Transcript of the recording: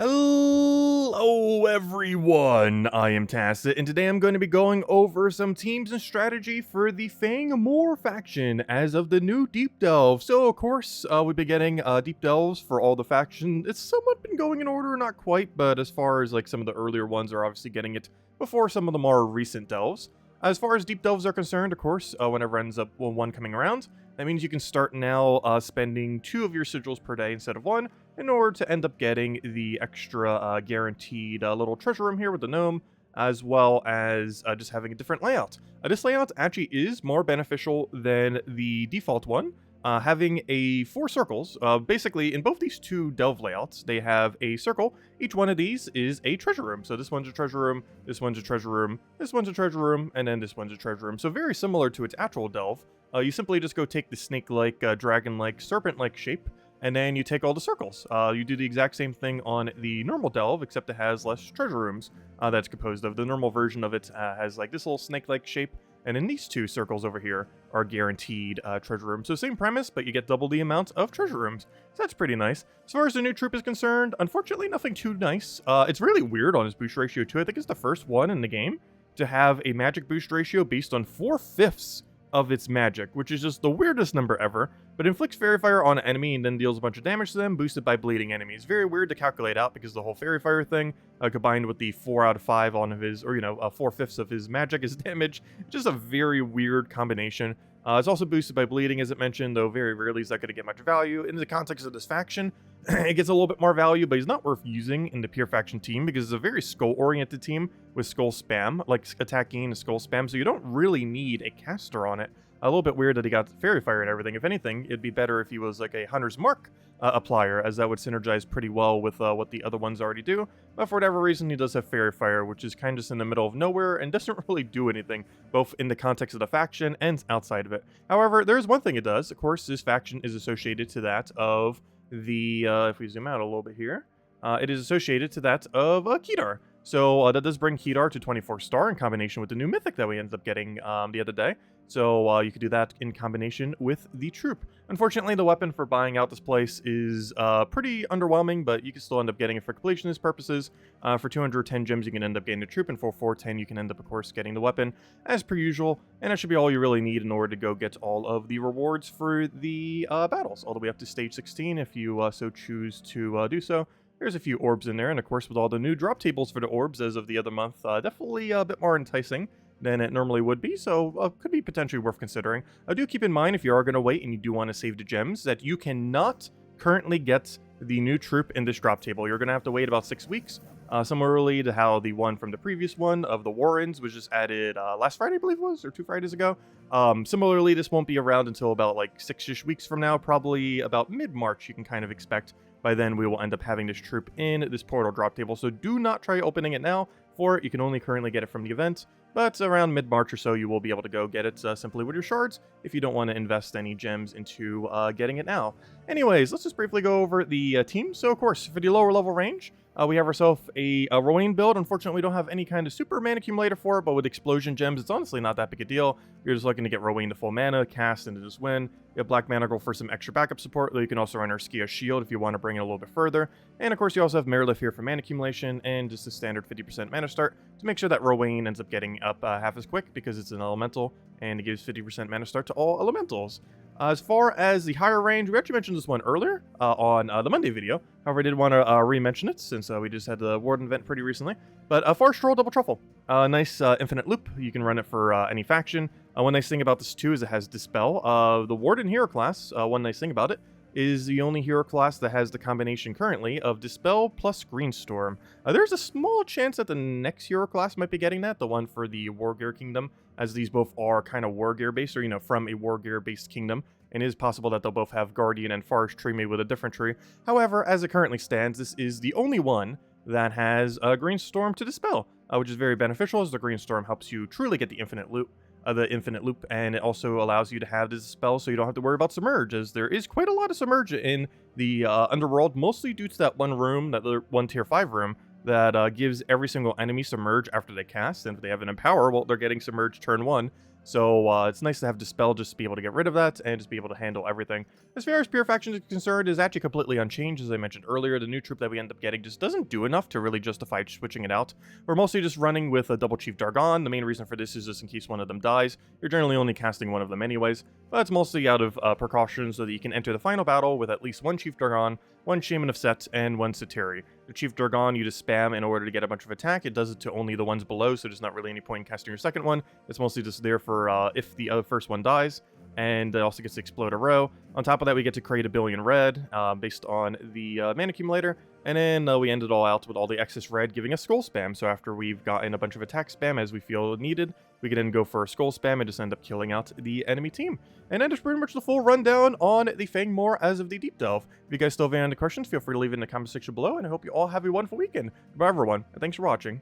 Hello everyone, I am Tacit, and today I'm going to be going over some teams and strategy for the Fang Moor faction as of the new Deep Delve. So of course, we've been getting Deep Delves for all the factions. It's somewhat been going in order, not quite, but as far as like some of the earlier ones are obviously getting it before some of the more recent delves. As far as Deep Delves are concerned, of course, whenever ends up one coming around, that means you can start now spending 2 of your sigils per day instead of 1, in order to end up getting the extra guaranteed little treasure room here with the gnome, as well as just having a different layout. This layout actually is more beneficial than the default one, having 4 circles. Basically, in both these 2 delve layouts, they have a circle. Each one of these is a treasure room. So this one's a treasure room, this one's a treasure room, this one's a treasure room, and then this one's a treasure room. So very similar to its actual delve. You simply just go take the snake-like, dragon-like, serpent-like shape, and then you take all the circles. You do the exact same thing on the normal delve, except it has less treasure rooms that's composed of. The normal version of it has like this little snake-like shape, and then these 2 circles over here are guaranteed treasure rooms. So same premise, but you get double the amount of treasure rooms. So that's pretty nice. As far as the new troop is concerned, unfortunately nothing too nice. It's really weird on its boost ratio too. I think it's the first one in the game to have a magic boost ratio based on 4/5 of its magic, which is just the weirdest number ever, but inflicts Fairy Fire on an enemy and then deals a bunch of damage to them, boosted by bleeding enemies. Very weird to calculate out because the whole Fairy Fire thing, combined with the 4 out of 5 on his, or 4/5 of his magic is damage, just a very weird combination. It's also boosted by bleeding, as it mentioned, though very rarely is that going to get much value. In the context of this faction, it gets a little bit more value, but he's not worth using in the pure faction team because it's a very skull-oriented team with skull spam, like attacking and skull spam, so you don't really need a caster on it. A little bit weird that he got Fairy Fire and everything. If anything, it'd be better if he was like a Hunter's Mark applier, as that would synergize pretty well with what the other ones already do. But for whatever reason, he does have Fairy Fire, which is kind of just in the middle of nowhere and doesn't really do anything, both in the context of the faction and outside of it. However, there is one thing it does. Of course, this faction is associated to that of the, if we zoom out a little bit here, it is associated to that of Kedar. So that does bring Kedar to 24 star in combination with the new mythic that we ended up getting the other day. So you could do that in combination with the troop. Unfortunately, the weapon for buying out this place is pretty underwhelming, but you can still end up getting it for completionist purposes. For 210 gems, you can end up getting the troop, and for 410, you can end up, of course, getting the weapon as per usual. And that should be all you really need in order to go get all of the rewards for the battles, all the way up to stage 16 if you so choose to do so. There's a few orbs in there, and of course with all the new drop tables for the orbs as of the other month, definitely a bit more enticing than it normally would be, so could be potentially worth considering. Do keep in mind, if you are going to wait and you do want to save the gems, that you cannot currently get the new troop in this drop table. You're going to have to wait about 6 weeks, similarly to how the one from the previous one of the Warrens was just added last Friday, I believe it was, or 2 Fridays ago. Similarly, this won't be around until about like 6-ish weeks from now, probably about mid-March you can kind of expect. By then, we will end up having this troop in this portal drop table, so do not try opening it now. For it, you can only currently get it from the event, but around mid-March or so, you will be able to go get it simply with your shards if you don't want to invest any gems into getting it now. Anyways, let's just briefly go over the team. So, of course, for the lower level range, we have ourselves a Ronin build. Unfortunately, we don't have any kind of super mana accumulator for it, but with explosion gems, it's honestly not that big a deal. You're just looking to get Ronin to full mana, cast, and to just win. You have Black Manacle for some extra backup support, though you can also run Urskia Shield if you want to bring it a little bit further. And of course, you also have Marilith here for mana accumulation, and just a standard 50% mana start to make sure that Rowan ends up getting up half as quick because it's an elemental, and it gives 50% mana start to all elementals. As far as the higher range, we actually mentioned this one earlier on the Monday video. However, I did want to re-mention it since we just had the Warden event pretty recently. But Forest Roll Double Truffle. Nice infinite loop. You can run it for any faction. One nice thing about this too is it has Dispel. The Warden hero class, one nice thing about it, is the only hero class that has the combination currently of Dispel plus Greenstorm. There's a small chance that the next hero class might be getting that, the one for the Wargear Kingdom, as these both are kind of Wargear based, or from a Wargear based kingdom, and it is possible that they'll both have Guardian and Forest Tree made with a different tree. However, as it currently stands, this is the only one that has Greenstorm to Dispel, which is very beneficial, as the Greenstorm helps you truly get the infinite loop. And it also allows you to have this spell so you don't have to worry about Submerge, as there is quite a lot of Submerge in the Underworld, mostly due to that one room, that one tier 5 room, that gives every single enemy Submerge after they cast, and if they have an Empower, well, they're getting Submerge turn 1. So it's nice to have Dispel just to be able to get rid of that and just be able to handle everything. As far as Pure Faction is concerned, is actually completely unchanged. As I mentioned earlier, the new troop that we end up getting just doesn't do enough to really justify switching it out. We're mostly just running with a double Chief Dargon. The main reason for this is just in case one of them dies. You're generally only casting one of them anyways, but it's mostly out of precaution so that you can enter the final battle with at least one Chief Dargon, one Shaman of Set, and one Satiri. The Chief Dargon you just spam in order to get a bunch of attack. It does it to only the ones below, so there's not really any point in casting your second one. It's mostly just there for if the first one dies, and it also gets to explode a row. On top of that, we get to create a billion red based on the mana accumulator, and then we end it all out with all the excess red giving us skull spam. So after we've gotten a bunch of attack spam as we feel needed, we can then go for a skull spam and just end up killing out the enemy team. And that is pretty much the full rundown on the Fang Moor as of the Deep Delve. If you guys still have any questions, feel free to leave it in the comment section below, and I hope you all have a wonderful weekend. Goodbye everyone, and thanks for watching.